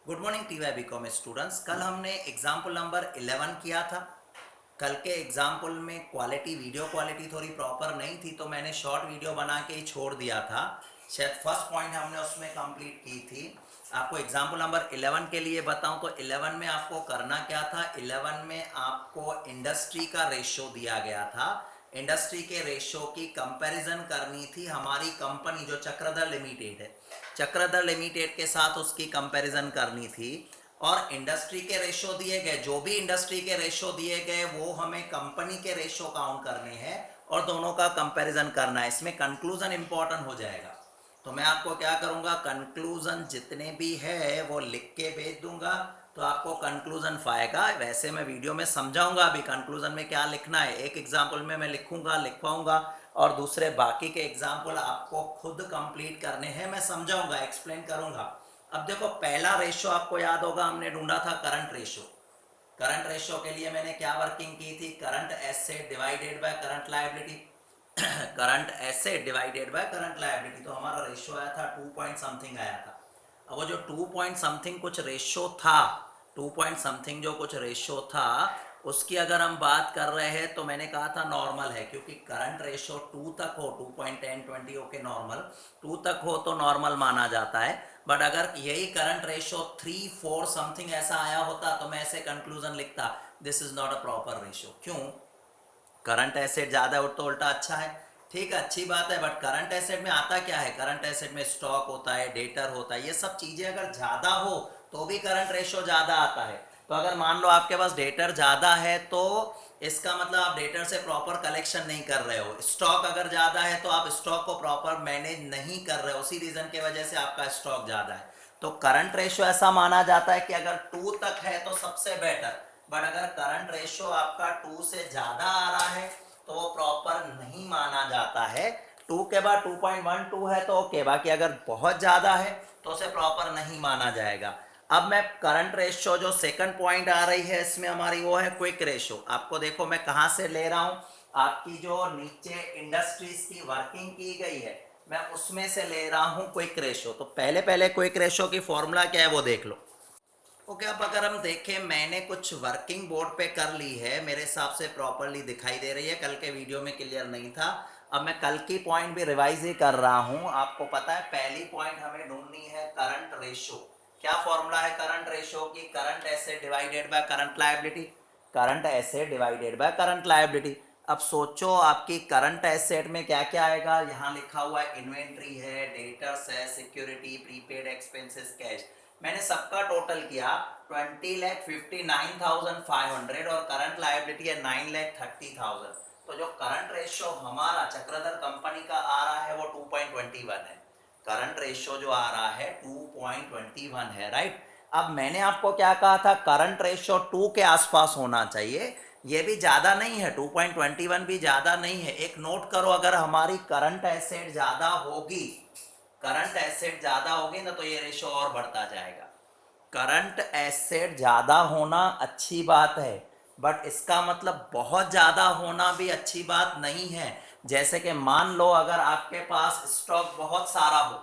Good morning TY BCom students. कल हमने example number 11 किया था। कल के एग्जाम्पल में क्वालिटी वीडियो क्वालिटी थोड़ी प्रॉपर नहीं थी तो मैंने शॉर्ट वीडियो बना के ही छोड़ दिया था। शायद फर्स्ट पॉइंट हमने उसमें कंप्लीट की थी। आपको एग्जाम्पल नंबर 11 के लिए बताऊं तो 11 में आपको करना क्या था। 11 में आपको इंडस्ट्री का रेशो दिया गया था। इंडस्ट्री के रेशो की कंपैरिजन करनी थी हमारी कंपनी जो चक्रधर लिमिटेड है, चक्रधर लिमिटेड के साथ उसकी कंपैरिजन करनी थी। और इंडस्ट्री के रेशो दिए गए, जो भी इंडस्ट्री के रेशो दिए गए वो हमें कंपनी के रेशो काउंट करने हैं और दोनों का कंपैरिजन करना है। इसमें कंक्लूजन इंपॉर्टेंट हो जाएगा। तो मैं आपको क्या करूंगा, कंक्लूजन जितने भी है वो लिख के भेज दूंगा तो आपको कंक्लूजन पाएगा। वैसे मैं वीडियो में समझाऊंगा अभी कंक्लूजन में क्या लिखना है। एक एग्जाम्पल में मैं लिखूंगा, लिखवाऊंगा और दूसरे बाकी के एग्जाम्पल आपको खुद कंप्लीट करने हैं। मैं समझाऊंगा, एक्सप्लेन करूंगा। अब देखो, पहला रेशो आपको याद होगा, हमने ढूंढा था करंट रेशो। करंट रेशो के लिए मैंने क्या वर्किंग की थी, current asset divided by current liability. Current asset divided by current liability, तो हमारा रेशो आया था 2 पॉइंट समथिंग आया था। अब वो जो 2 पॉइंट समथिंग कुछ रेशो था, 2 पॉइंट समथिंग जो कुछ रेशो था, उसकी अगर हम बात कर रहे हैं तो मैंने कहा था नॉर्मल है, क्योंकि करंट रेशो 2 तक हो, 2.10 20 ओके नॉर्मल, 2 तक हो तो नॉर्मल माना जाता है। बट अगर यही करंट रेशो 3 4 समथिंग ऐसा आया होता तो मैं ऐसे कंक्लूजन लिखता, this is not a proper ratio. क्यों? करंट एसेट ज्यादा हो तो उल्टा अच्छा है, ठीक है, अच्छी बात है। बट करंट एसेट में आता क्या है, करंट एसेट में स्टॉक होता है, डेटर होता है, ये सब चीजें अगर ज्यादा हो तो भी करंट रेशो ज्यादा आता है। तो अगर मान लो आपके पास डेटर ज्यादा है तो इसका मतलब आप डेटर से प्रॉपर कलेक्शन नहीं कर रहे हो। स्टॉक अगर ज्यादा है तो आप स्टॉक को प्रॉपर मैनेज नहीं कर रहे हो, उसी रीजन की वजह से आपका स्टॉक ज्यादा है। तो करंट रेशो ऐसा माना जाता है कि अगर 2 तक है तो सबसे बेटर। बट अगर करंट रेशो आपका 2 से ज्यादा आ रहा है तो वो प्रॉपर नहीं माना जाता है। 2 के बाद 2.12 है तो ओके, बाकी अगर बहुत ज्यादा है तो उसे प्रॉपर नहीं माना जाएगा। अब मैं करंट रेशो जो सेकंड पॉइंट आ रही है इसमें हमारी, वो है क्विक रेशो। आपको देखो मैं कहां से ले रहा हूं, आपकी जो नीचे इंडस्ट्रीज की वर्किंग की गई है मैं उसमें से ले रहा हूं क्विक रेशो। तो पहले पहले क्विक रेशो की फॉर्मूला क्या है वो देख लो। ओके, अब अगर हम देखें, मैंने कुछ वर्किंग बोर्ड पे कर ली है, मेरे हिसाब से प्रॉपरली दिखाई दे रही है, कल के वीडियो में क्लियर नहीं था। अब मैं कल की पॉइंट भी रिवाइज ही कर रहा हूं। आपको पता है पहली पॉइंट हमें ढूंढनी है करंट रेशो। क्या फॉर्मूला है करंट रेशो की, current asset divided by current liability, current asset divided by current liability. अब सोचो आपकी करंट एसेट में क्या क्या आएगा, यहाँ लिखा हुआ है इन्वेंट्री है, डेटर्स है, सिक्योरिटी, प्रीपेड एक्सपेंसेस, कैश। मैंने सबका टोटल किया 20,59,500 और करंट लायबिलिटी है 9,30,000। तो जो करंट रेशियो हमारा चक्रधर कंपनी का आ रहा है वो 2.21 है। करंट रेशियो जो आ रहा है 2.21 है, राइट। अब मैंने आपको क्या कहा था, करंट रेशियो 2 के आसपास होना चाहिए। ये भी ज्यादा नहीं है, 2.21 भी ज्यादा नहीं है। एक नोट करो, अगर हमारी करंट एसेट ज्यादा होगी, करंट एसेट ज्यादा होगी ना तो ये रेशो और बढ़ता जाएगा। करंट एसेट ज्यादा होना अच्छी बात है, बट इसका मतलब बहुत ज्यादा होना भी अच्छी बात नहीं है। जैसे कि मान लो अगर आपके पास स्टॉक बहुत सारा हो,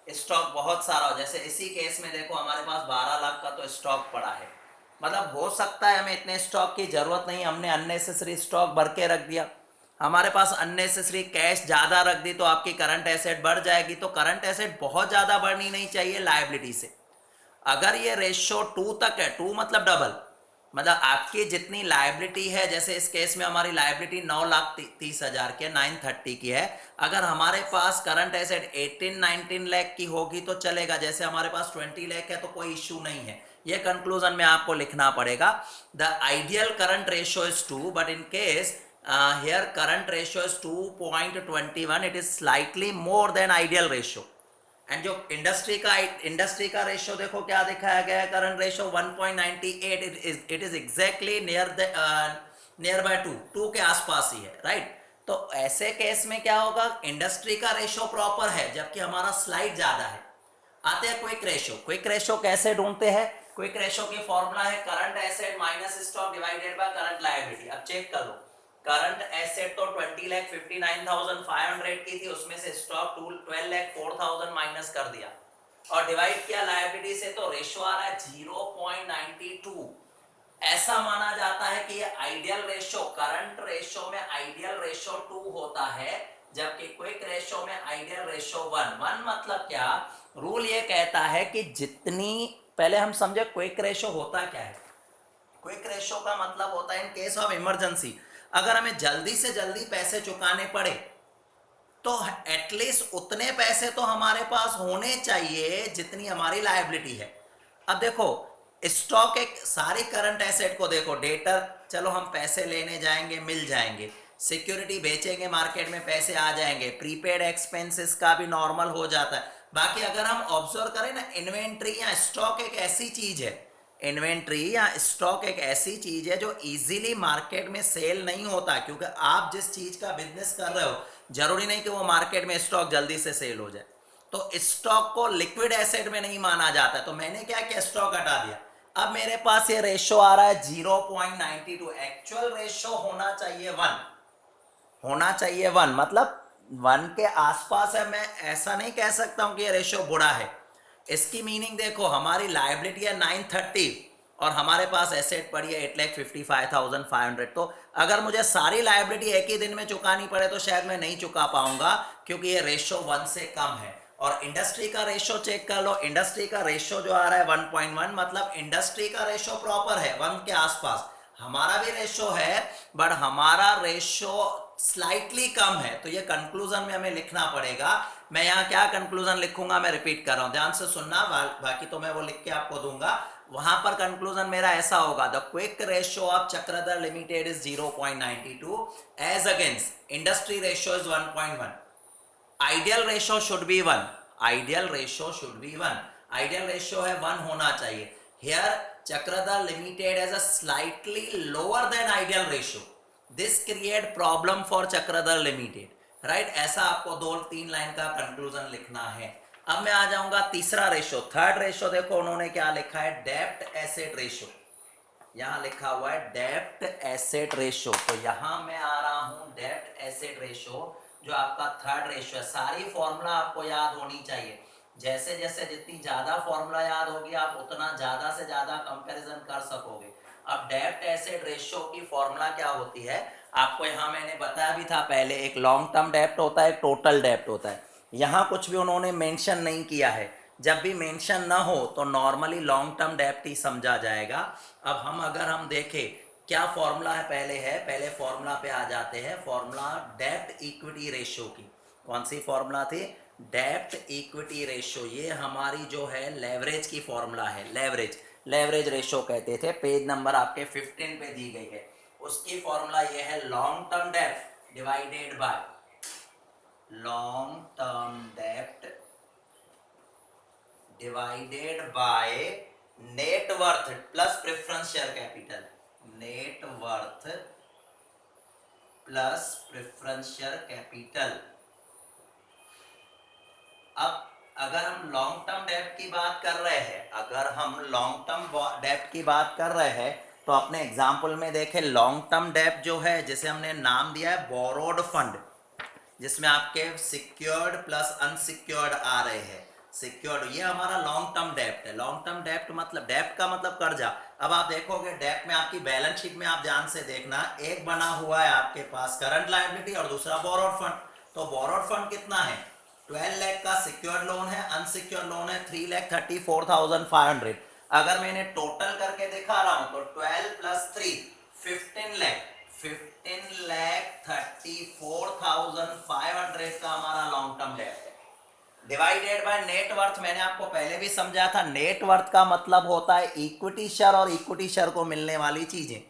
स्टॉक बहुत सारा हो, जैसे इसी केस में देखो हमारे पास 12 लाख का तो स्टॉक पड़ा है। मतलब हो सकता है हमें इतने स्टॉक की जरूरत नहीं, हमने अननेसेसरी स्टॉक भर के रख दिया, हमारे पास अननेसेसरी कैश ज्यादा रख दी तो आपकी करंट एसेट बढ़ जाएगी। तो करंट एसेट बहुत ज्यादा बढ़नी नहीं चाहिए लायबिलिटी से। अगर ये रेशियो 2 तक है, 2 मतलब डबल, मतलब आपकी जितनी लायबिलिटी है, जैसे इस केस में हमारी लायबिलिटी 9,30,000 की, 930 की है, अगर हमारे पास करंट एसेट 18-19 लाख की होगी तो चलेगा, जैसे हमारे पास 20 लाख है तो कोई इश्यू नहीं है। ये कंक्लूजन में आपको लिखना पड़ेगा। The ideal current ratio is 2, but in case here current ratio is 2.21, it is slightly more than ideal ratio। And जो इंडस्ट्री का रेशियो देखो क्या दिखाया गया है, current ratio 1.98, it is exactly near by 2 के आसपास ही है, राइट। तो ऐसे केस में क्या होगा, इंडस्ट्री का रेशियो प्रॉपर है जबकि हमारा स्लाइड ज्यादा है। आते हैं क्विक रेशियो। क्विक रेशियो कैसे ढूंढते हैं, क्विक रेशियो की फॉर्मूला है current asset minus stock divided by current liability. अब चेक कर लो, करंट एसेट तो 20,59,500 की थी, उसमें से स्टॉक 12,04,000 माइनस कर दिया, और डिवाइड किया लायबिलिटी से तो रेशो आ रहा है 0.92। ऐसा माना जाता है कि ये आइडियल रेशो, करंट रेशो में आइडियल रेशो 2 होता है, जबकि क्विक रेशो में आइडियल रेशो 1 मतलब क्या, रूल ये कहता है कि जितनी, पहले हम समझे क्विक रेशो होता क्या है। क्विक रेशो का मतलब होता है इन केस ऑफ इमरजेंसी, अगर हमें जल्दी से जल्दी पैसे चुकाने पड़े तो एटलीस्ट उतने पैसे तो हमारे पास होने चाहिए जितनी हमारी लायबिलिटी है। अब देखो स्टॉक, एक सारी करंट एसेट को देखो, डेटर चलो हम पैसे लेने जाएंगे मिल जाएंगे, सिक्योरिटी बेचेंगे मार्केट में पैसे आ जाएंगे, प्रीपेड एक्सपेंसेस का भी नॉर्मल हो जाता है। बाकी अगर हम ऑब्जर्व करें ना, इन्वेंट्री या स्टॉक एक ऐसी चीज है, इन्वेंट्री या स्टॉक एक ऐसी चीज है जो इजीली मार्केट में सेल नहीं होता, क्योंकि आप जिस चीज का बिजनेस कर रहे हो जरूरी नहीं कि वो मार्केट में स्टॉक जल्दी से सेल हो जाए, तो स्टॉक को लिक्विड एसेट में नहीं माना जाता। तो मैंने क्या किया, स्टॉक हटा दिया। अब मेरे पास ये रेशो आ रहा है 0.92, एक्चुअल रेशो होना चाहिए 1, होना चाहिए 1, मतलब 1 के आसपास है। मैं ऐसा नहीं कह सकता हूं कि ये रेशो बुरा है। इसकी मीनिंग देखो, हमारी लायबिलिटी है 930 और हमारे पास एसेट पड़ी है 8,55,500। तो अगर मुझे सारी लायबिलिटी एक ही दिन में चुकानी पड़े तो शायद मैं नहीं चुका पाऊंगा, क्योंकि ये रेशो 1 से कम है। और इंडस्ट्री का रेशो चेक कर लो, इंडस्ट्री का रेशो जो आ रहा है 1.1, मतलब इंडस्ट्री का रेशो प्रॉपर है 1 के आसपास। हमारा भी रेशो है बट हमारा रेशो स्लाइटली कम है। तो ये कंक्लूजन में हमें लिखना पड़ेगा। मैं यहाँ क्या कंक्लूजन लिखूंगा, मैं रिपीट कर रहा हूं, ध्यान से सुनना, बाकी तो मैं वो लिख के आपको दूंगा। वहां पर कंक्लूजन मेरा ऐसा होगा, the quick ratio of Chakradhar limited is 0.92 as against industry ratio is 1.1। Ideal ratio should be 1, ideal ratio should be 1, ideal ratio है 1 होना चाहिए। Here Chakradhar limited as a slightly lower than ideal ratio, this create problem for Chakradhar limited, right. ऐसा आपको 2-3 line का conclusion लिखना है। अब मैं आ जाऊंगा तीसरा रेशियो, थर्ड रेशियो। देखो उन्होंने क्या लिखा है, डेप्ट एसेट रेशियो, यहां लिखा हुआ है डेप्ट एसेट रेशियो। तो यहां मैं आ रहा हूं डेप्ट एसेट रेशियो, जो आपका थर्ड रेशियो है। सारी फॉर्मूला आपको याद होनी चाहिए, जैसे जैसे जितनी ज्यादा फॉर्मूला याद होगी आप उतना ज्यादा से ज्यादा कंपैरिजन कर सकोगे। अब डेप्ट एसेट रेशियो की फॉर्मूला क्या होती है, आपको यहाँ मैंने बताया भी था पहले, एक लॉन्ग टर्म डेप्ट होता है, एक टोटल डेप्ट होता है। यहाँ कुछ भी उन्होंने मेंशन नहीं किया है। जब भी मेंशन ना हो तो नॉर्मली लॉन्ग टर्म डेप्ट ही समझा जाएगा। अब अगर हम देखें क्या फॉर्मूला है, पहले फॉर्मूला पे आ जाते हैं। फॉर्मूला डेप्ट इक्विटी रेशियो की, कौन सी फॉर्मूला थी, डेप्ट इक्विटी रेशियो। ये हमारी जो है लेवरेज की फॉर्मूला है, लेवरेज रेशियो कहते थे। पेज नंबर आपके 15 पे दी गई है। उसकी फॉर्मूला ये है, long term dept divided by long term dept divided by net worth plus preference share capital, net worth plus preference share capital. अब अगर हम लॉन्ग टर्म डेब्ट की बात कर रहे हैं, अगर हम लॉन्ग टर्म डेब्ट की बात कर रहे हैं तो अपने एग्जाम्पल में देखें, लॉन्ग टर्म डेब्ट जो है जिसे हमने नाम दिया है बोरोड फंड, जिसमें आपके सिक्योर्ड प्लस अनसिक्योर्ड आ रहे हैं। सिक्योर्ड ये हमारा लॉन्ग टर्म डेप्ट है। लॉन्ग टर्म डेप्ट मतलब, डेप्ट का मतलब कर्जा। अब आप देखोगे डेप्ट में आपकी बैलेंस शीट में आप ध्यान से देखना, एक बना हुआ है आपके पास करंट लायबिलिटी और दूसरा बोरोड फंड। तो बोरोड फंड कितना है, 12 लाख का सिक्योर्ड लोन है, अनसिक्योर्ड लोन है 3,34,500। अगर मैंने टोटल करके दिखा रहा हूं तो 12 प्लस 3 15 लाख, 15,34,500 का हमारा लॉन्ग टर्म डेट है। डिवाइडेड बाय नेट वर्थ, मैंने आपको पहले भी समझाया था, नेट वर्थ का मतलब होता है इक्विटी शेयर और इक्विटी शेयर को मिलने वाली चीजें।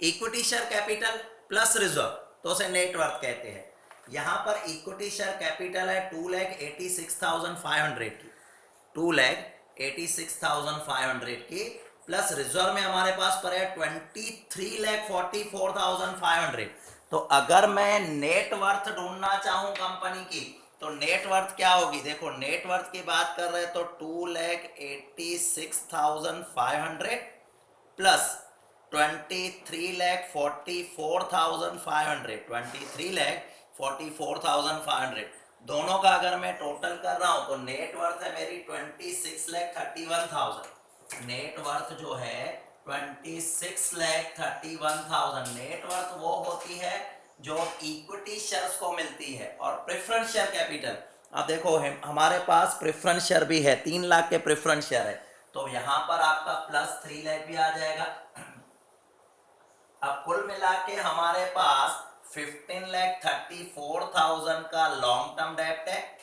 Equity share capital plus reserve, तो उसे नेट वर्थ कहते हैं। यहां पर इक्विटी शेयर कैपिटल है 2,86,500 की, 2,86,500 की, प्लस रिजर्व में हमारे पास पर है 23,44,500। तो अगर मैं नेट वर्थ ढूंढना चाहूं कंपनी की तो नेट वर्थ क्या होगी, देखो नेट वर्थ की बात कर रहे हैं तो 2,86,500 प्लस 23,44,500, 23,44,500 दोनों का अगर मैं टोटल कर रहा हूं तो नेट वर्थ है मेरी 26,31,000। नेट वर्थ जो है 26,31,000 नेट वर्थ वो होती है जो इक्विटी शेयर्स को मिलती है। और प्रेफरेंस शेयर कैपिटल, अब देखो हमारे पास प्रेफरेंस शेयर भी है, 3 लाख के प्रेफरेंस शेयर है, तो यहां पर आपका प्लस 3 लाख भी आ जाएगा। अब कुल मिला के हमारे पास 15,34,000 का लॉन्ग टर्म डेप्ट है,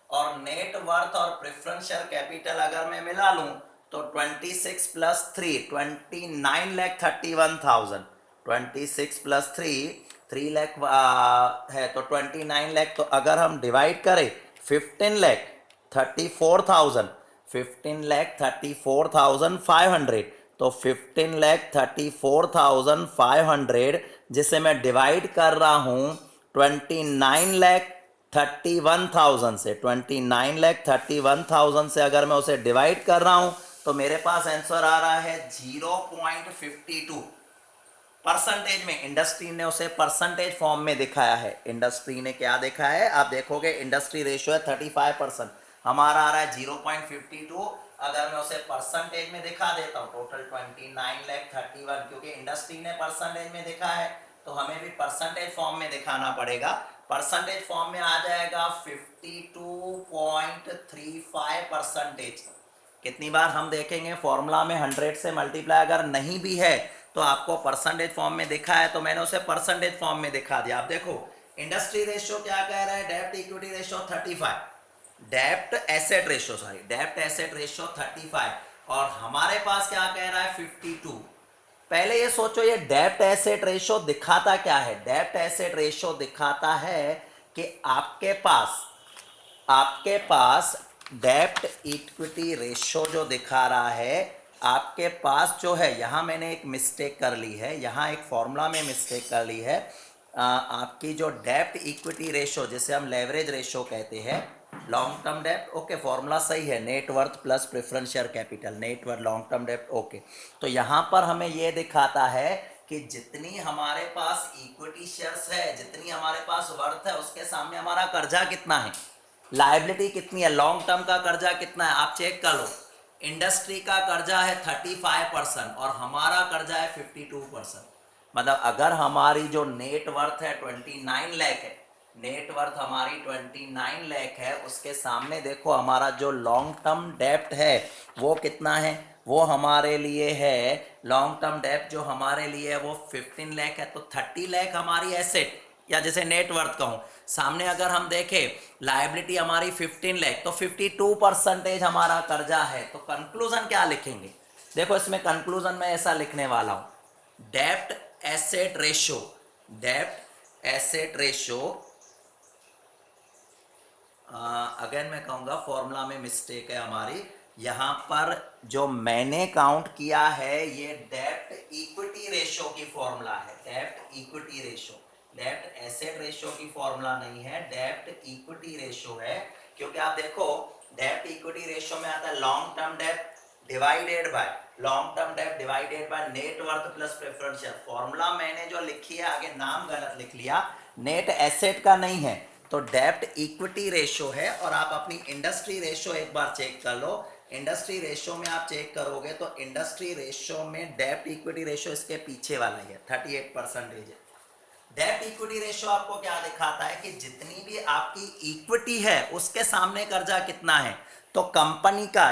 और नेट वर्थ और प्रेफरेंस शेयर कैपिटल अगर मैं मिला लूं तो 26 प्लस 3 29,31,000, 26 प्लस 3 लाख है तो 29 लाख। तो अगर हम डिवाइड करें 15,34,000, 15,34,500, तो 15,34,500 जिसे मैं डिवाइड कर रहा हूं 29,31,000 से, 29,31,000 से अगर मैं उसे डिवाइड कर रहा हूं तो मेरे पास आंसर आ रहा है 0.52 परसेंटेज में। इंडस्ट्री ने उसे परसेंटेज फॉर्म में दिखाया है। इंडस्ट्री ने क्या देखा है, आप देखोगे इंडस्ट्री रेशियो है 35%, हमारा आ रहा है 0.52। अगर मैं उसे परसेंटेज में दिखा देता हूँ टोटल 29,31,000, क्योंकि इंडस्ट्री ने परसेंटेज में दिखा है तो हमें भी परसेंटेज फॉर्म में दिखाना पड़ेगा। परसेंटेज फॉर्म में आ जाएगा 52.35 परसेंटेज। कितनी बार हम देखेंगे फॉर्मूला में 100 से मल्टीप्लाई अगर नहीं भी है तो आपको परसेंटेज फॉर्म में दिखा है तो मैंने उसे परसेंटेज फॉर्म में दिखा दिया। आप देखो इंडस्ट्री रेशियो क्या कह रहा है, डेब्ट इक्विटी रेशियो 35, डेब्ट एसेट रेशियो सॉरी डेब्ट एसेट रेशियो 35, और हमारे पास क्या कह रहा है 52। पहले ये सोचो ये डेब्ट एसेट रेशियो दिखाता क्या है, डेब्ट एसेट रेशियो दिखाता है कि आपके पास डेब्ट इक्विटी रेशियो जो दिखा रहा है, आपके पास जो है, यहां मैंने एक मिस्टेक कर ली है, यहां एक फॉर्मूला में मिस्टेक कर ली है। आपकी जो डेब्ट इक्विटी रेशियो जिसे हम लेवरेज रेशियो कहते हैं, लॉन्ग टर्म डेब्ट, ओके फॉर्मूला सही है, net worth plus preference share capital, net worth long term डेब्ट, ओके। तो यहां पर हमें यह दिखाता है कि जितनी हमारे पास इक्विटी शेयर्स है, जितनी हमारे पास वर्थ है, उसके सामने हमारा कर्जा कितना है, लायबिलिटी कितनी है, लॉन्ग टर्म का कर्जा कितना है, आप चेक कर लो। इंडस्ट्री का कर्जा है 35% और हमारा कर्जा है 52%। मतलब अगर हमारी जो नेट वर्थ है 29 लाख है, नेट वर्थ हमारी 29 लाख है, उसके सामने देखो हमारा जो लॉन्ग टर्म डेप्ट है वो कितना है, वो हमारे लिए है, लॉन्ग टर्म डेप्ट जो हमारे लिए है वो 15 लाख है। तो 30 लाख हमारी एसेट या जैसे नेट वर्थ कहूं, सामने अगर हम देखें लायबिलिटी हमारी 15 लाख, तो 52% हमारा कर्जा है। तो कंक्लूजन क्या लिखेंगे, देखो इसमें कंक्लूजन में ऐसा लिखने वाला हूं, डेब्ट एसेट रेशियो, डेब्ट एसेट रेशियो, अगेन मैं कहूंगा फॉर्मूला में मिस्टेक है हमारी, यहां पर जो मैंने काउंट किया है ये डेब्ट इक्विटी रेशियो की फॉर्मूला है, डेब्ट इक्विटी रेशियो, डेब्ट एसेट रेशियो की फॉर्मूला नहीं है, डेब्ट इक्विटी रेशियो है। क्योंकि आप देखो डेब्ट इक्विटी रेशियो में आता है लॉन्ग टर्म डेब्ट डिवाइडेड बाय, लॉन्ग टर्म डेब्ट divided by net worth plus preference share. Formula मैंने जो लिखी है आगे नाम गलत लिख लिया, नेट एसेट का नहीं है, तो डेब्ट इक्विटी रेशियो है। और आप अपनी इंडस्ट्री रेशियो एक बार चेक कर लो, इंडस्ट्री रेशियो में आप चेक करोगे तो इंडस्ट्री रेशियो में डेब्ट इक्विटी रेशियो इसके पीछे वाला ही है, 38% है। डेब्ट इक्विटी रेशियो आपको क्या दिखाता है कि जितनी भी आपकी इक्विटी है उसके सामने कर्जा कितना है। तो कंपनी का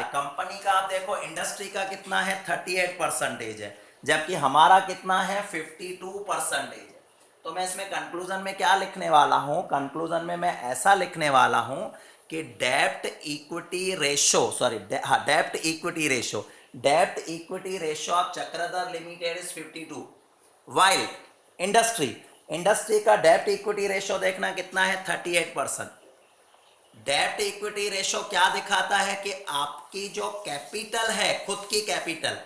आप देखो इंडस्ट्री का कितना है 38% है, जबकि हमारा कितना है 52% है। तो मैं इसमें कंक्लूजन में क्या लिखने वाला हूं, कंक्लूजन में मैं ऐसा लिखने वाला हूं कि डेब्ट इक्विटी रेशियो सॉरी डेब्ट इक्विटी रेशियो, डेब्ट equity ratio of Chakradhar limited is 52, while industry का डेब्ट इक्विटी रेशियो देखना कितना है 38%। डेब्ट इक्विटी रेशियो क्या दिखाता है कि आपकी जो कैपिटल है, खुद की कैपिटल,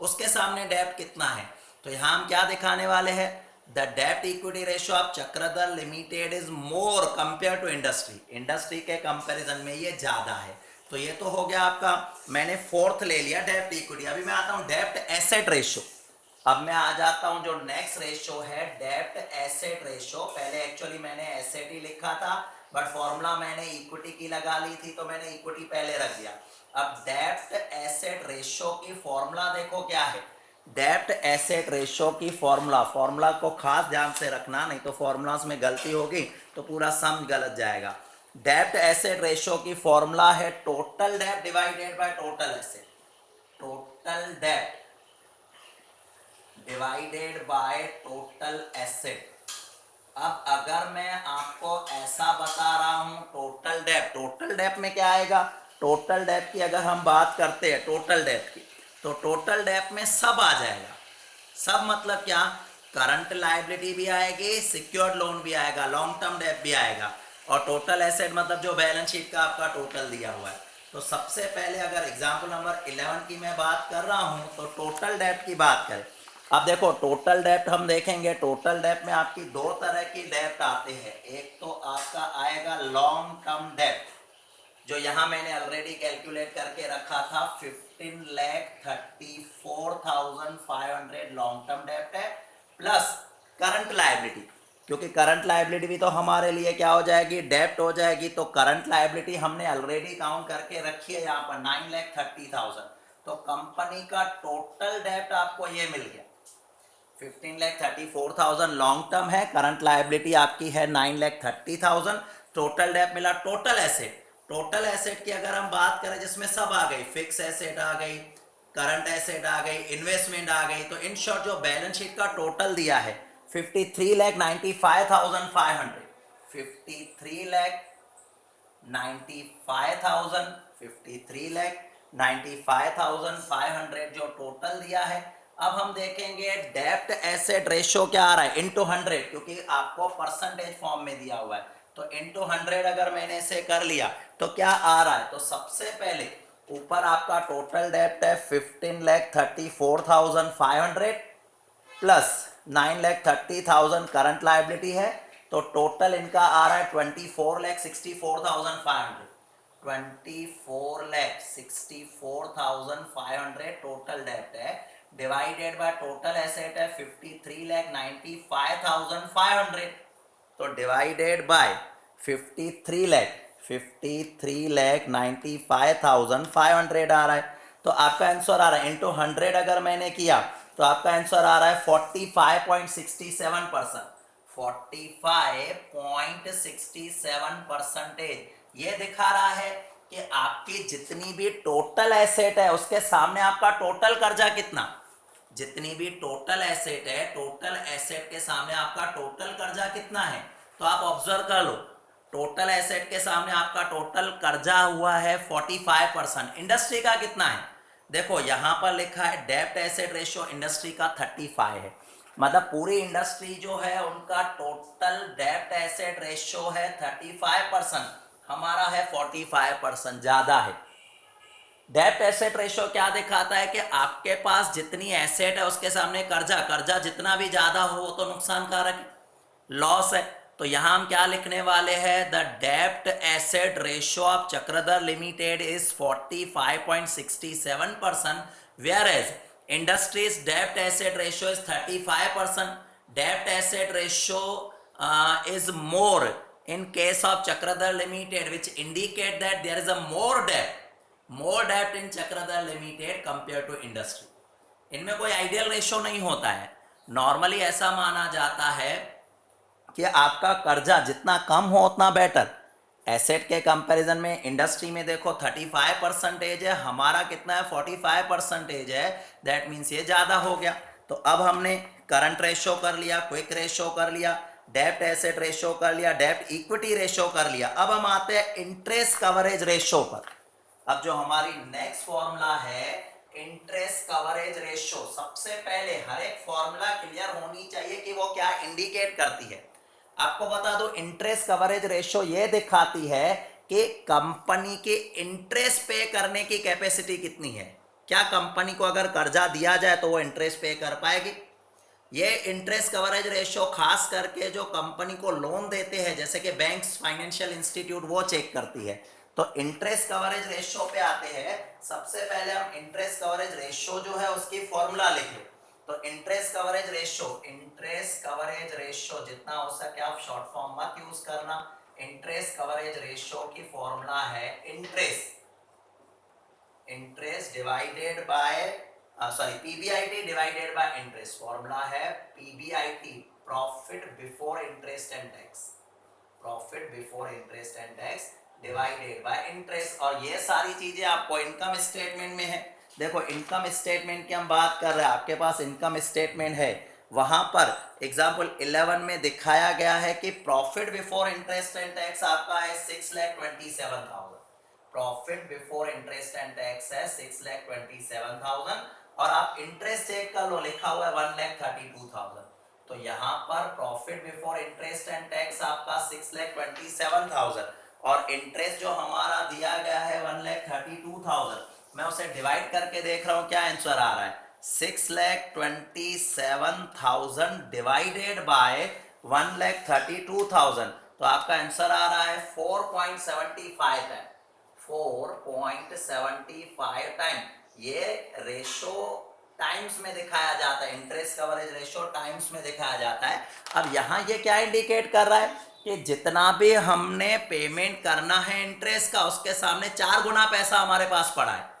उसके सामने डेब्ट कितना है। तो यहां हम क्या दिखाने वाले हैं, द डेब्ट equity ratio of Chakradhar limited is more compare to industry, industry के कंपैरिजन में ये ज्यादा है। तो ये तो हो गया आपका, मैंने फोर्थ ले लिया डेब्ट इक्विटी। अभी मैं आता हूं डेब्ट एसेट रेशियो। अब मैं आ जाता हूं जो नेक्स्ट रेशियो है डेब्ट एसेट रेशियो। पहले एक्चुअली मैंने एसेट ही लिखा था, बट फॉर्मूला मैंने इक्विटी की लगा ली थी तो मैंने इक्विटी पहले रख दिया। अब डेब्ट एसेट रेशियो की फॉर्मूला देखो क्या है। डेब्ट एसेट रेशियो की फॉर्मूला को खास ध्यान से रखना, नहीं तो फॉर्मूलास में गलती होगी तो पूरा सम गलत जाएगा। डेब्ट एसेट रेशियो की फॉर्मूला है टोटल डेब्ट divided by total asset. Total डेब्ट डिवाइडेड बाय टोटल एसेट। अब अगर मैं आपको ऐसा बता रहा हूं टोटल डेप्थ में क्या आएगा, टोटल डेप्थ की अगर हम बात करते हैं टोटल डेप्थ की, तो टोटल डेप्थ में सब आ जाएगा। सब मतलब क्या, करंट लायबिलिटी भी आएगी, सिक्योर्ड लोन भी आएगा, लॉन्ग टर्म डेप्थ भी आएगा, और टोटल एसेट मतलब जो बैलेंस शीट का आपका टोटल दिया हुआ है। तो सबसे पहले अगर एग्जाम्पल नंबर 11 की मैं बात कर रहा हूं तो टोटल डेप्थ की बात करें। अब देखो टोटल डेप्ट हम देखेंगे, टोटल डेप्ट में आपकी दो तरह की डेप्ट आते हैं। एक तो आपका आएगा लॉन्ग टर्म डेप्ट, जो यहां मैंने ऑलरेडी कैलकुलेट करके रखा था, 15,34,500 लॉन्ग टर्म डेप्ट है, प्लस करंट लायबिलिटी, क्योंकि करंट लायबिलिटी भी तो हमारे लिए क्या हो जाएगी, डेप्ट हो जाएगी। तो करंट लायबिलिटी हमने ऑलरेडी काउंट करके रखी है यहाँ पर 9,30,000। तो कंपनी का टोटल डेप्ट आपको ये मिल गया, 15,34,000 लॉन्ग टर्म है, करंट लायबिलिटी आपकी है 9,30,000, टोटल डेप्ट मिला। टोटल एसेट की अगर हम बात करें जिसमें सब आ गई, फिक्स एसेट आ गई, करंट एसेट आ गई, इन्वेस्टमेंट आ गई, तो इन शॉर्ट जो बैलेंस शीट का टोटल दिया है 53,95,500, 53,95,500 जो टोटल दिया है। अब हम देखेंगे डेप्ट एसेट रेशियो क्या आ रहा है, इनटू 100, क्योंकि आपको परसेंटेज फॉर्म में दिया हुआ है। तो इनटू 100 अगर मैंने इसे कर लिया तो क्या आ रहा है, तो सबसे पहले ऊपर आपका टोटल डेप्ट है 15,34,500 प्लस 9,30,000 करंट लायबिलिटी है, तो टोटल इनका आ रहा है 24,64,500। 24,64,500 टोटल डेप्ट है, डिवाइडेड बाय टोटल एसेट है 53,95,500। तो डिवाइडेड बाय 53,95,500 आ रहा है। तो आपका आंसर आ रहा है इंटू 100 अगर मैंने किया तो आपका आंसर आ रहा है 45.67%। 45.67% ये दिखा रहा है कि आपकी जितनी भी टोटल एसेट है उसके सामने आपका टोटल कर्जा कितना, जितनी भी टोटल एसेट है, टोटल एसेट के सामने आपका टोटल कर्जा कितना है। तो आप ऑब्जर्व कर लो, टोटल एसेट के सामने आपका टोटल कर्जा हुआ है 45%। इंडस्ट्री का कितना है, देखो यहां पर लिखा है डेब्ट एसेट रेशियो इंडस्ट्री का 35 है, मतलब पूरी इंडस्ट्री जो है उनका टोटल डेब्ट एसेट रेशियो है 35%, हमारा है 45%, ज्यादा है। डेब्ट एसेट रेशियो क्या दिखाता है कि आपके पास जितनी एसेट है उसके सामने कर्जा, कर्जा जितना भी ज्यादा हो वो तो नुकसान कारक है, लॉस है। तो यहां हम क्या लिखने वाले हैं, द डेब्ट asset ratio of Chakradhar limited is 45.67%, whereas industries डेब्ट एसेट रेशियो इज 35%। डेब्ट asset ratio is more in case of Chakradhar Limited, which indicate that there is a more debt in Chakradhar Limited compared to industry. इनमें कोई ideal ratio नहीं होता है, normally ऐसा माना जाता है कि आपका कर्जा जितना कम हो उतना बेटर। एसेट के कंपैरिजन में इंडस्ट्री में देखो 35% है, हमारा कितना है 45% है, दैट मीन्स ये ज़्यादा हो गया। तो अब हमने करंट रेशियो कर लिया, क्विक रेशियो कर लिया, डेब्ट एसेट रेशियो कर लिया, डेब्ट इक्विटी रेशियो कर लिया। अब हम आते हैं इंटरेस्ट कवरेज रेशियो पर। अब जो हमारी नेक्स्ट फॉर्मूला है इंटरेस्ट कवरेज रेशियो, सबसे पहले हर एक फॉर्मूला क्लियर होनी चाहिए कि वो क्या इंडिकेट करती है। आपको बता दो इंटरेस्ट कवरेज रेशियो ये दिखाती है कि कंपनी के इंटरेस्ट पे करने की कैपेसिटी कितनी है, क्या कंपनी को अगर कर्जा दिया जाए तो वो इंटरेस्ट पे कर पाएगी। ये इंटरेस्ट कवरेज रेशियो खास करके जो कंपनी को लोन देते हैं जैसे कि बैंक्स, फाइनेंशियल इंस्टीट्यूट, वो चेक करती है। तो इंटरेस्ट कवरेज रेशियो पे आते हैं, सबसे पहले हम इंटरेस्ट कवरेज रेशियो जो है उसकी फॉर्मूला लिख लो। तो इंटरेस्ट कवरेज रेशियो जितना हो सके आप शॉर्ट फॉर्म मत यूज करना, इंटरेस्ट कवरेज रेशियो की फॉर्मूला है interest divided by PBIT divided by interest. Formula है PBIT, profit before interest and tax, profit before interest and tax divided by interest. और ये सारी चीजें आपको इनकम स्टेटमेंट में है। देखो इनकम स्टेटमेंट की हम बात कर रहे हैं, आपके पास इनकम स्टेटमेंट है, वहां पर एग्जांपल 11 में दिखाया गया है कि profit before interest and tax आपका है 6,27,000। Profit before interest and tax है 6,27,000 और आप इंटरेस्ट चेक कर लो, लिखा हुआ है 1,32,000। तो यहाँ पर profit before interest and tax आपका 6,27,000 और इंटरेस्ट जो हमारा दिया गया है 1,32,000। मैं उसे डिवाइड करके देख रहा हूँ क्या आंसर आ रहा है। 6,27,000 डिवाइडेड बाय 1,32,000, तो आपका आंसर आ रहा है 4.75 टाइम, 4.75 टाइम। ये रेशो टाइम्स में दिखाया जाता है, इंटरेस्ट कवरेज रेशो टाइम्स में दिखाया जाता है। अब यहाँ ये क्या इंडिकेट कर रहा है कि जितना भी हमने पेमेंट करना है इंटरेस्ट का, उसके सामने 4 गुना पैसा हमारे पास पड़ा है।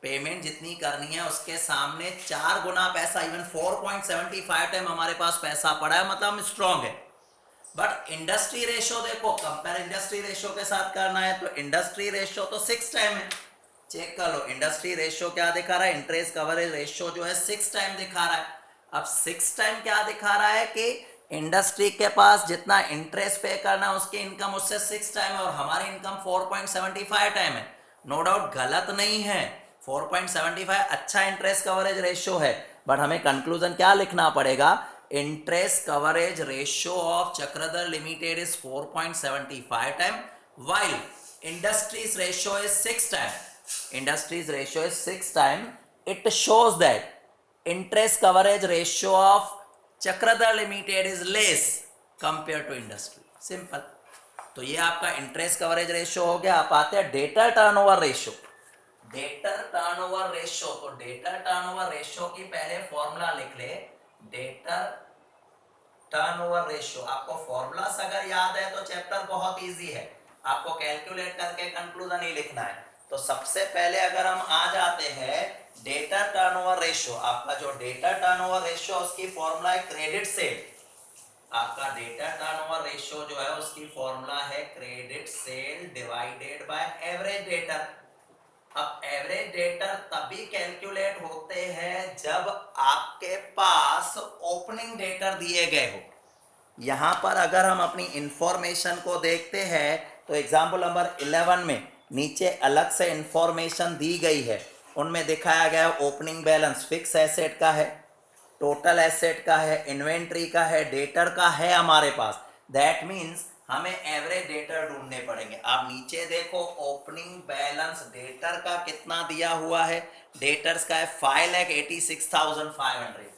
पेमेंट जितनी करनी है उसके सामने 4 गुना पैसा, इवन 4.75 टाइम हमारे पास पैसा पड़ा है, मतलब हम स्ट्रॉन्ग है। बट इंडस्ट्री रेशो देखो, कंपेयर इंडस्ट्री रेशो के साथ करना है तो इंडस्ट्री रेशो तो 6 टाइम है। चेक कर लो इंडस्ट्री रेशो क्या दिखा रहा है, इंटरेस्ट कवरेज रेशो जो है 6 टाइम दिखा रहा है। अब 6 टाइम क्या दिखा रहा है कि इंडस्ट्री के पास जितना इंटरेस्ट पे करना है उसकी इनकम उससे 6 टाइम है और हमारी इनकम 4.75 टाइम है। नो डाउट गलत नहीं है, 4.75 अच्छा इंटरेस्ट कवरेज रेशो है, बट हमें कंक्लूजन क्या लिखना पड़ेगा, interest coverage ratio of Chakradhar limited is 4.75 time while industry's ratio is 6 time. Industry's ratio is 6 time. It shows that interest coverage ratio of Chakradhar Limited is less compared to industry. Simple. तो ये आपका interest coverage ratio हो गया। आप आते हैं debtor turnover ratio. Debtor turnover ratio, तो debtor turnover ratio की पहले फॉर्मूला लिख ले, डेटर टर्नओवर रेशियो। आपको फॉर्मूलास अगर याद है तो चैप्टर बहुत इजी है, आपको कैलकुलेट करके कंक्लूजन ही लिखना है। तो सबसे पहले अगर हम आ जाते हैं डेटर टर्नओवर रेशियो, आपका जो डेटर टर्नओवर रेशियो उसकी फॉर्मूला है क्रेडिट सेल। आपका डेटर टर्नओवर रेशियो जो है उसकी फॉर्मूला है credit sale divided by average debtor. अब एवरेज डेटर तभी कैलकुलेट होते हैं जब आपके पास ओपनिंग डेटर दिए गए हो। यहां पर अगर हम अपनी इंफॉर्मेशन को देखते हैं तो एग्जाम्पल नंबर 11 में नीचे अलग से इंफॉर्मेशन दी गई है, उनमें दिखाया गया है ओपनिंग बैलेंस फिक्स एसेट का है, टोटल एसेट का है, इन्वेंट्री का है, डेटर का है हमारे पास। दैट मीन्स हमें एवरेज डेटर ढूंढने पड़ेंगे। आप नीचे देखो ओपनिंग बैलेंस डेटर का कितना दिया हुआ है, डेटर्स का है 5,86,500,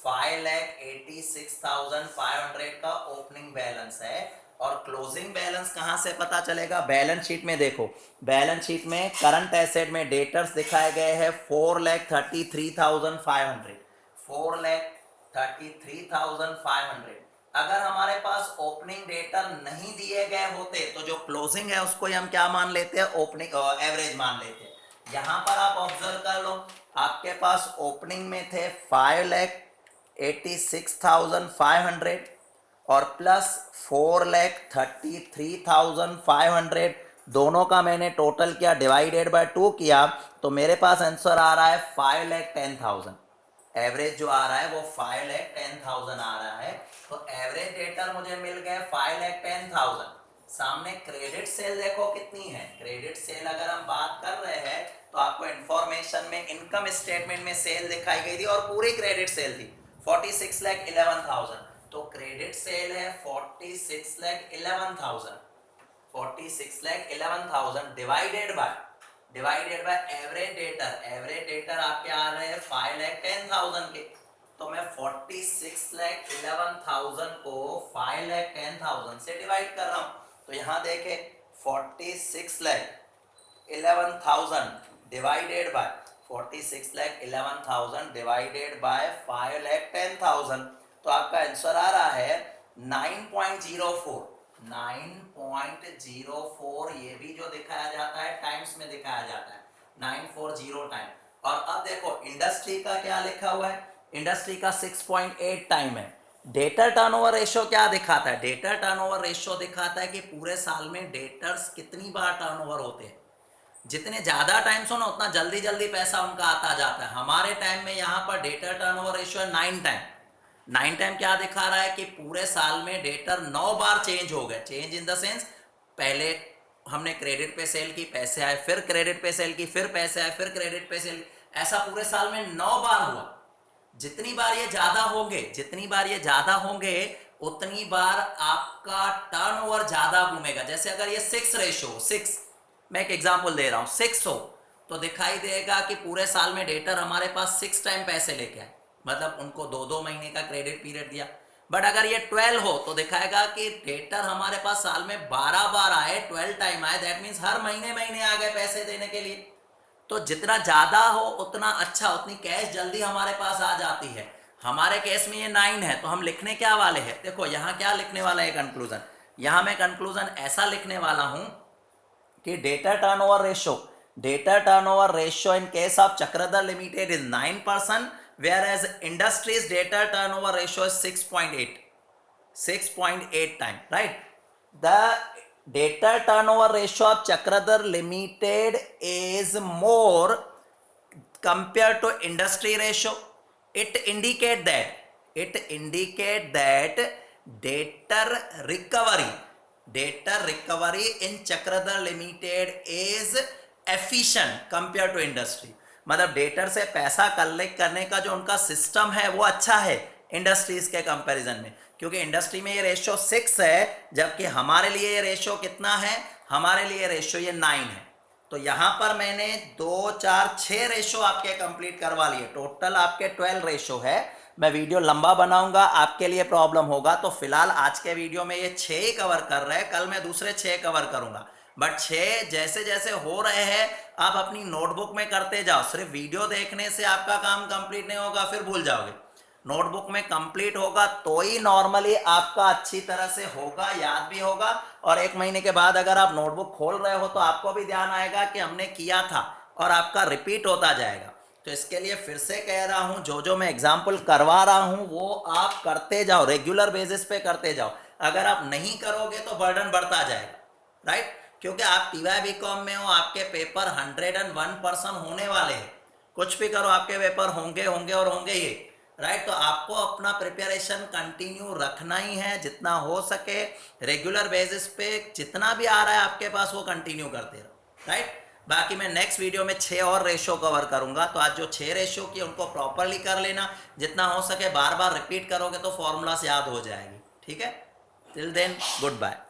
5,86,500 का ओपनिंग बैलेंस है। और क्लोजिंग बैलेंस कहां से पता चलेगा, बैलेंस शीट में देखो, बैलेंस शीट में करंट एसेट में डेटर्स दिखाए गए हैं 4,33,500, 4,33,500। अगर हमारे पास ओपनिंग डेटर नहीं दिए गए होते तो जो क्लोजिंग है उसको हम क्या मान लेते हैं, ओपनिंग एवरेज मान लेते हैं। यहां पर आप ऑब्जर्व कर लो, आपके पास ओपनिंग में थे 5,86,500 और प्लस 4,33,500, दोनों का मैंने टोटल किया डिवाइडेड बाय 2 किया तो मेरे पास आंसर आ रहा है 5,10,000। एवरेज जो आ रहा है वो 5,10,000 आ रहा है। तो एवरेज डेटर मुझे मिल गए 5,10,000। सामने क्रेडिट सेल देखो कितनी है, क्रेडिट सेल अगर हम बात कर रहे हैं तो आपको इंफॉर्मेशन में इनकम स्टेटमेंट में सेल दिखाई गई थी और पूरी क्रेडिट सेल थी 46,11,000। तो क्रेडिट सेल है 46,11,000, 46,11,000 divided by average debtor. Average debtor आपके आ रहे हैं 5,10,000 के। तो मैं 46,11,000 को 5,10,000 से डिवाइड कर रहा हूं। तो यहां देखे 46,11,000 डिवाइडेड बाय 46,11,000 डिवाइडेड बाय 5,10,000, तो आपका आंसर आ रहा है 9.04, 9.04 ये भी जो दिखाया जाता है टाइम्स में दिखाया जाता है 940 टाइम। और अब देखो इंडस्ट्री का क्या लिखा हुआ है, इंडस्ट्री का 6.8 टाइम है। डेटर टर्नओवर रेशियो क्या दिखाता है, डेटर टर्नओवर रेशियो दिखाता है कि पूरे साल में डेटर्स कितनी बार टर्नओवर होते हैं। जितने ज्यादा टाइम्स हो ना उतना जल्दी जल्दी पैसा उनका आता जाता है। हमारे टाइम में यहाँ पर डेटर टर्नओवर रेशियो है 9 टाइम। 9 टाइम क्या दिखा रहा है कि पूरे साल में डेटर 9 बार चेंज हो गए। चेंज इन द सेंस पहले हमने क्रेडिट पे सेल की, पैसे आए, फिर क्रेडिट पे सेल की, फिर पैसे आए, फिर क्रेडिट पे सेल, ऐसा पूरे साल में 9 बार हुआ। जितनी बार ये ज्यादा होंगे, जितनी बार ये ज्यादा होंगे उतनी बार आपका टर्नओवर ज्यादा घूमेगा। जैसे अगर ये 6 रेशो 6, मैं एक एग्जांपल दे रहा हूं, 6 हो तो दिखाई देगा कि पूरे साल में डेटर हमारे पास 6 टाइम पैसे लेके आए, मतलब उनको 2-2 महीने का क्रेडिट पीरियड दिया। बट अगर ये 12 हो तो दिखाएगा कि डेटर हमारे पास साल में 12 बार आए, 12 टाइम आए, दैट मीन्स हर महीने महीने आ गए पैसे देने के लिए। तो जितना ज्यादा हो उतना अच्छा, उतनी कैश जल्दी हमारे पास आ जाती है। हमारे केस में ये 9 है तो हम लिखने क्या वाले हैं, देखो यहाँ क्या लिखने वाला है कंक्लूजन। यहाँ मैं कंक्लूजन ऐसा लिखने वाला हूं कि data turnover ratio in case of Chakradhar limited is 9%, whereas industry's data turnover ratio is 6.8 time, right? The data turnover ratio of Chakradhar Limited is more compared to industry ratio. It indicate that data recovery in Chakradhar Limited is efficient compared to industry. मतलब debtor से पैसा collect करने का जो उनका system है वो अच्छा है इंडस्ट्रीज के कंपैरिजन में, क्योंकि इंडस्ट्री में ये रेशियो 6 है जबकि हमारे लिए ये रेशियो कितना है, हमारे लिए रेशियो ये 9 है। तो यहां पर मैंने 2, 4, 6 रेशियो आपके कंप्लीट करवा लिए, टोटल आपके 12 रेशियो है। मैं वीडियो लंबा बनाऊंगा, आपके लिए प्रॉब्लम होगा, तो फिलहाल आज के वीडियो में ये 6 ही कवर कर रहे हैं, कल मैं दूसरे 6 कवर करूंगा। बट 6 जैसे जैसे हो रहे हैं आप अपनी नोटबुक में करते जाओ। सिर्फ वीडियो देखने से आपका काम कंप्लीट नहीं होगा, फिर भूल जाओगे। नोटबुक में कंप्लीट होगा तो ही नॉर्मली आपका अच्छी तरह से होगा, याद भी होगा। और 1 महीने के बाद अगर आप नोटबुक खोल रहे हो तो आपको भी ध्यान आएगा कि हमने किया था और आपका रिपीट होता जाएगा। तो इसके लिए फिर से कह रहा हूं, जो जो मैं एग्जाम्पल करवा रहा हूं वो आप करते जाओ, रेगुलर बेसिस पे करते जाओ। अगर आप नहीं करोगे तो बर्डन बढ़ता जाएगा, राइट? क्योंकि आप टीवाई बीकॉम में हो, आपके पेपर 101% होने वाले हैं। कुछ भी करो आपके पेपर होंगे होंगे और होंगे ही, राइट? तो आपको अपना प्रिपरेशन कंटिन्यू रखना ही है, जितना हो सके रेगुलर बेसिस पे जितना भी आ रहा है आपके पास वो कंटिन्यू करते रहो, राइट? बाकी मैं नेक्स्ट वीडियो में 6 और रेशियो कवर करूंगा। तो आज जो 6 रेशियो की उनको प्रॉपरली कर लेना, जितना हो सके बार बार रिपीट करोगे तो फॉर्मूलास याद हो जाएगी, ठीक है? Till then good bye.